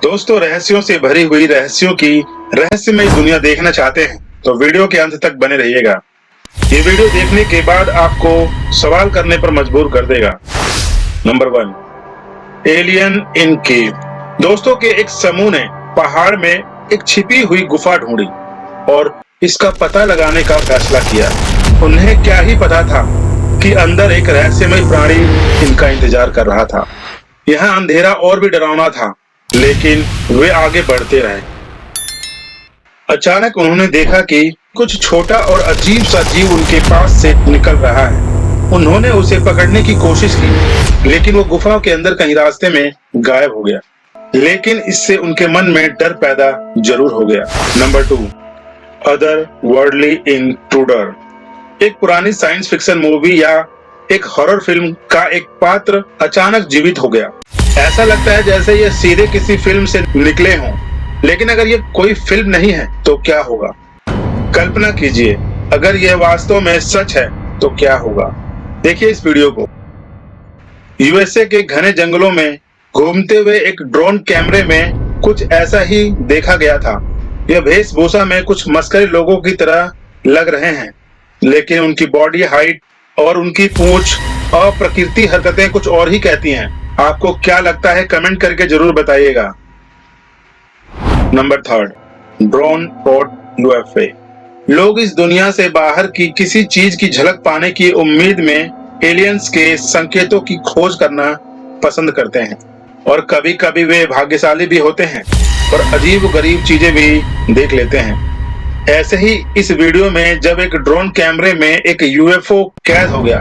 दोस्तों, रहस्यों से भरी हुई रहस्यों की रहस्यमय दुनिया देखना चाहते हैं तो वीडियो के अंत तक बने रहिएगा। ये वीडियो देखने के बाद आपको सवाल करने पर मजबूर कर देगा। नंबर 1, एलियन इन केव। दोस्तों के एक समूह ने पहाड़ में एक छिपी हुई गुफा ढूंढी और इसका पता लगाने का फैसला किया। उन्हें क्या ही पता था कि अंदर एक रहस्यमय प्राणी इनका इंतजार कर रहा था। यहाँ अंधेरा और भी डरावना था, लेकिन वे आगे बढ़ते रहे। अचानक उन्होंने देखा कि कुछ छोटा और अजीब सा जीव उनके पास से निकल रहा है। उन्होंने उसे पकड़ने की कोशिश की, लेकिन वो गुफा के अंदर कहीं रास्ते में गायब हो गया। लेकिन इससे उनके मन में डर पैदा जरूर हो गया। Number 2, other worldly intruder. एक पुरानी साइंस फिक्शन मूवी या एक हॉरर फिल्म का एक पात्र अचानक जीवित हो गया। ऐसा लगता है जैसे ये सीधे किसी फिल्म से निकले हों। लेकिन अगर ये कोई फिल्म नहीं है तो क्या होगा? कल्पना कीजिए, अगर यह वास्तव में सच है तो क्या होगा? देखिए इस वीडियो को। यूएसए के घने जंगलों में घूमते हुए एक ड्रोन कैमरे में कुछ ऐसा ही देखा गया था। यह वेशभूषा में कुछ मस्करी लोगों की तरह लग रहे हैं, लेकिन उनकी बॉडी हाइट और उनकी पूंछ अप्रकृति हरकतें कुछ और ही कहती हैं। आपको क्या लगता है? कमेंट करके जरूर बताइएगा। Number 3, drone spot UFO. लोग इस दुनिया से बाहर की किसी चीज की झलक पाने की उम्मीद में एलियंस के संकेतों की खोज करना पसंद करते हैं, और कभी कभी वे भाग्यशाली भी होते हैं और अजीब गरीब चीजें भी देख लेते हैं। ऐसे ही इस वीडियो में जब एक ड्रोन कैमरे में एक यूएफओ कैद हो गया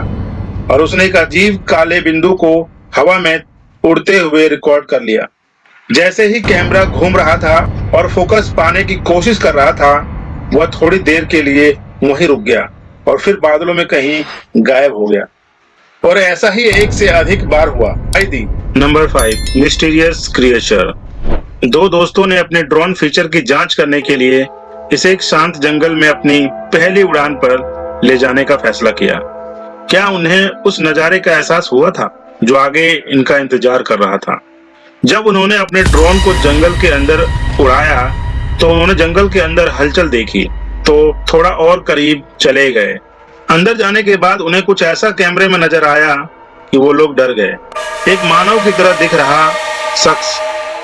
और उसने एक अजीब काले बिंदु को हवा में उड़ते हुए रिकॉर्ड कर लिया। जैसे ही कैमरा घूम रहा था और फोकस पाने की कोशिश कर रहा था, वह थोड़ी देर के लिए वहीं रुक गया और फिर बादलों में कहीं गायब हो गया। और ऐसा ही एक से अधिक बार हुआ। Number 5, mysterious creature. दो दोस्तों ने अपने ड्रोन फीचर की जांच करने के लिए इसे एक शांत जंगल में अपनी पहली उड़ान पर ले जाने का फैसला किया। क्या उन्हें उस नजारे का एहसास हुआ था जो आगे इनका इंतजार कर रहा था? जब उन्होंने अपने ड्रोन को जंगल के अंदर उड़ाया तो उन्होंने जंगल के अंदर हलचल देखी, तो थोड़ा और करीब चले गए। अंदर जाने के बाद उन्हें कुछ ऐसा कैमरे में नजर आया कि वो लोग डर गए। एक मानव की तरह दिख रहा शख्स,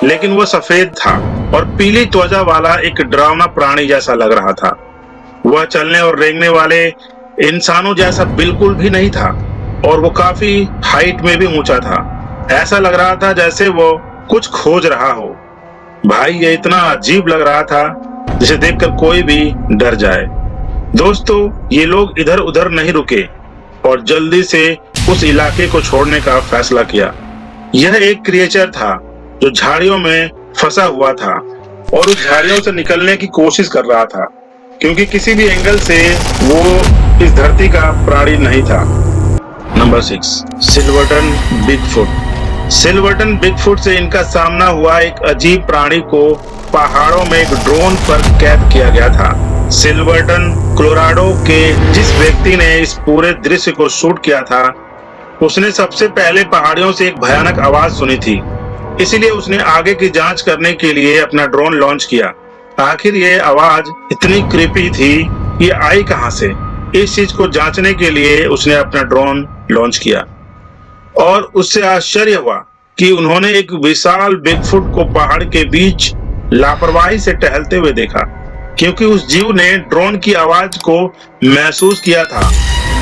लेकिन वो सफेद था और पीली त्वचा वाला एक डरावना प्राणी जैसा लग रहा था। वह चलने और रेंगने वाले इंसानों जैसा बिल्कुल भी नहीं था और वो काफी हाइट में भी ऊंचा था। ऐसा लग रहा था जैसे वो कुछ खोज रहा हो। भाई, ये इतना अजीब लग रहा था जिसे देखकर कोई भी डर जाए। दोस्तों, ये लोग इधर उधर नहीं रुके और जल्दी से उस इलाके को छोड़ने का फैसला किया। यह एक क्रिएचर था जो झाड़ियों में फंसा हुआ था और उस झाड़ियों से निकलने की कोशिश कर रहा था, क्योंकि किसी भी एंगल से वो इस धरती का प्राणी नहीं था। Number 6, Silverton Bigfoot. Silverton Bigfoot से इनका सामना हुआ एक अजीब प्राणी को पहाड़ों में एक ड्रोन पर कैद किया गया था। सिल्वर्टन कोलोराडो के जिस व्यक्ति ने इस पूरे दृश्य को शूट किया था, उसने सबसे पहले पहाड़ियों से एक भयानक आवाज सुनी थी। इसीलिए उसने आगे की जांच करने के लिए अपना ड्रोन लॉन्च किया। आखिर ये आवाज इतनी क्रीपी थी, ये आई कहां से? इस चीज को जांचने के लिए उसने अपना ड्रोन लॉन्च किया और उससे आश्चर्य हुआ कि उन्होंने एक विशाल बिगफुट को पहाड़ के बीच लापरवाही से टहलते हुए देखा, क्योंकि उस जीव ने ड्रोन की आवाज को महसूस किया था।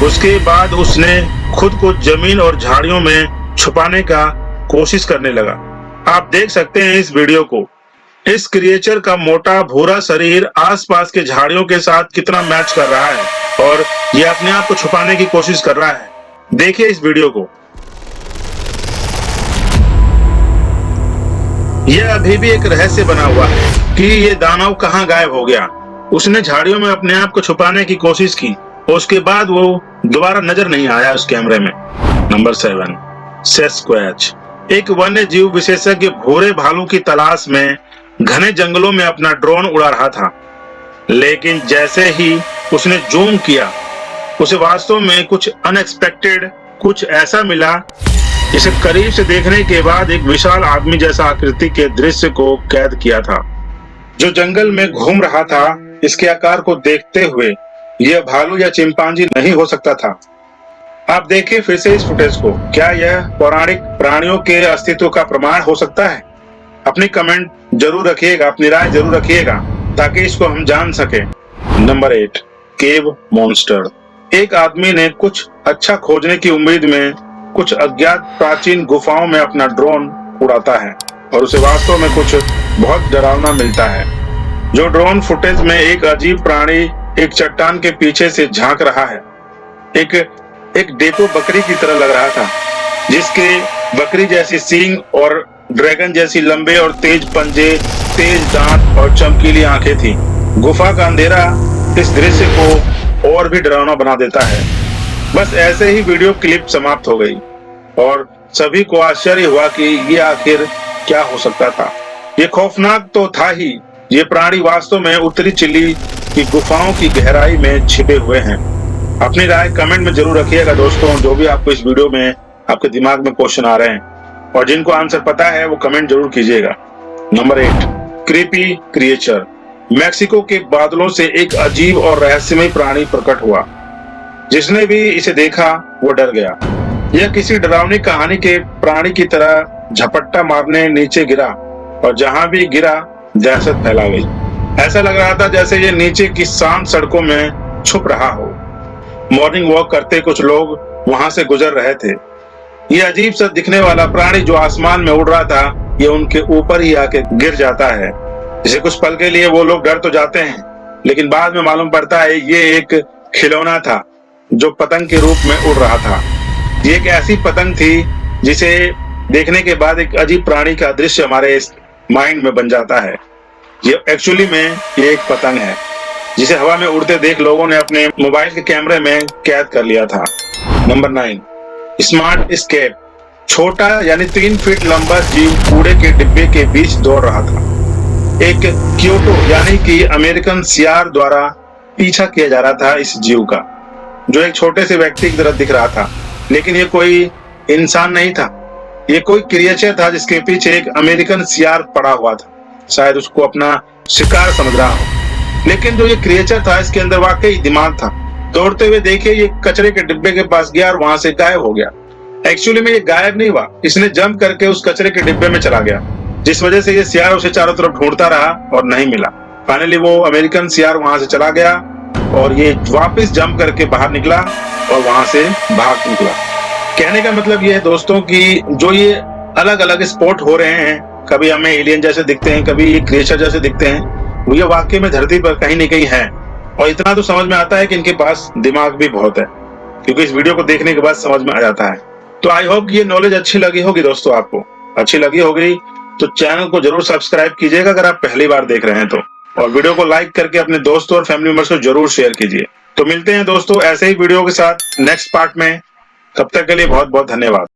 उसके बाद उसने खुद को जमीन और झाड़ियों में छुपाने का कोशिश करने लगा। आप देख सकते हैं इस वीडियो को। इस क्रिएचर का मोटा भूरा शरीर आसपास के झाड़ियों के साथ कितना मैच कर रहा है और ये अपने आप को छुपाने की कोशिश कर रहा है। देखिए इस वीडियो को। यह अभी भी एक रहस्य बना हुआ है कि ये दानव कहां गायब हो गया। उसने झाड़ियों में अपने आप को छुपाने की कोशिश की और उसके बाद वो दोबारा नजर नहीं आया उस कैमरे में। नंबर 7, सेस्क्वैच। एक वन्य जीव विशेषज्ञ भूरे भालू की तलाश में घने जंगलों में अपना ड्रोन उड़ा रहा था, लेकिन जैसे ही उसने जूम किया, उसे वास्तव में कुछ अनएक्सपेक्टेड कुछ ऐसा मिला इसे करीब से देखने के बाद एक विशाल आदमी जैसा आकृति के दृश्य को कैद किया था, जो जंगल में घूम रहा था। इसके आकार को देखते हुए यह भालू या चिंपांजी नहीं हो सकता था। आप देखिए फिर से इस फुटेज को। क्या यह पौराणिक प्राणियों के अस्तित्व का प्रमाण हो सकता है? अपनी कमेंट जरूर रखिएगा, अपनी राय जरूर रखिएगा, ताकि इसको हम जान सके। नंबर 8, केव मॉन्स्टर। एक आदमी ने कुछ अच्छा खोजने की उम्मीद में कुछ अज्ञात प्राचीन गुफाओं में अपना ड्रोन उड़ाता है और उसे वास्तव में कुछ बहुत डरावना मिलता है। जो ड्रोन फुटेज में एक अजीब प्राणी एक चट्टान के पीछे से झांक रहा है। एक डेको बकरी की तरह लग रहा था, जिसके बकरी जैसी सींग और ड्रैगन जैसी लंबे और तेज पंजे, तेज दांत और चमकीली आंखें थी। गुफा का अंधेरा इस दृश्य को और भी डरावना बना देता है। बस ऐसे ही वीडियो क्लिप समाप्त हो गई और सभी को आश्चर्य हुआ कि ये आखिर क्या हो सकता था। ये खौफनाक तो था ही, ये प्राणी वास्तव में उत्तरी चिली की गुफाओं की गहराई में छिपे हुए हैं। अपनी राय कमेंट में जरूर रखिएगा दोस्तों, जो भी आपको इस वीडियो में आपके दिमाग में क्वेश्चन आ रहे हैं, और जिनको आंसर पता है वो कमेंट जरूर कीजिएगा। Number 8, creepy creature. मैक्सिको के बादलों से एक अजीब और रहस्यमय प्राणी प्रकट हुआ। जिसने भी इसे देखा वो डर गया। यह किसी डरावनी कहानी के प्राणी की तरह झपट्टा मारने नीचे गिरा और जहां भी गिरा दहशत फैला गई। ऐसा लग रहा था जैसे ये नीचे की शांत सड़कों में छुप रहा हो। मॉर्निंग वॉक करते कुछ लोग वहां से गुजर रहे थे। ये अजीब सा दिखने वाला प्राणी जो आसमान में उड़ रहा था, ये उनके ऊपर ही आके गिर जाता है। इसे कुछ पल के लिए वो लोग डर तो जाते हैं, लेकिन बाद में मालूम पड़ता है ये एक खिलौना था जो पतंग के रूप में उड़ रहा था। ये एक ऐसी पतंग थी जिसे देखने के बाद एक अजीब प्राणी का दृश्य हमारे माइंड में बन जाता है। ये एक्चुअली में ये एक पतंग है जिसे हवा में उड़ते देख लोगों ने अपने मोबाइल के कैमरे में कैद कर लिया था। Number 9, smart escape. छोटा यानी 3 फीट लंबा जीव कूड़े के डिब्बे के बीच दौड़ रहा था। एक क्योटो यानी कि अमेरिकन सियार द्वारा पीछा किया जा रहा था इस जीव का, जो एक छोटे से व्यक्ति की तरह दिख रहा था। लेकिन ये कोई इंसान नहीं था, ये कोई क्रिएचर था जिसके पीछे एक अमेरिकन सियार पड़ा हुआ था। शायद उसको अपना शिकार समझ रहा हो। लेकिन जो ये क्रिएचर था इसके अंदर वाकई दिमाग था। दौड़ते हुए देखे ये कचरे के डिब्बे के पास गया और वहां से गायब हो गया। एक्चुअली में ये गायब नहीं हुआ, इसने जंप करके उस कचरे के डिब्बे में चला गया, जिस वजह से ये सियार उसे चारों तरफ ढूंढता रहा और नहीं मिला। फाइनली वो अमेरिकन सियार वहां से चला गया और ये वापस जंप करके बाहर निकला और वहां से भाग निकला। कहने का मतलब ये है दोस्तों कि जो ये अलग अलग स्पॉट हो रहे हैं, कभी हमें एलियन जैसे दिखते हैं, कभी ये क्रिएचर जैसे दिखते हैं, वो ये वाकई में धरती पर कहीं न कहीं है। और इतना तो समझ में आता है कि इनके पास दिमाग भी बहुत है, क्योंकि इस वीडियो को देखने के बाद समझ में आ जाता है। तो आई होप ये नॉलेज अच्छी लगी होगी दोस्तों। आपको अच्छी लगी होगी तो चैनल को जरूर सब्सक्राइब कीजिएगा अगर आप पहली बार देख रहे हैं तो, और वीडियो को लाइक करके अपने दोस्तों और फैमिली मेंबर्स को जरूर शेयर कीजिए। तो मिलते हैं दोस्तों ऐसे ही वीडियो के साथ नेक्स्ट पार्ट में। तब तक के लिए बहुत बहुत धन्यवाद।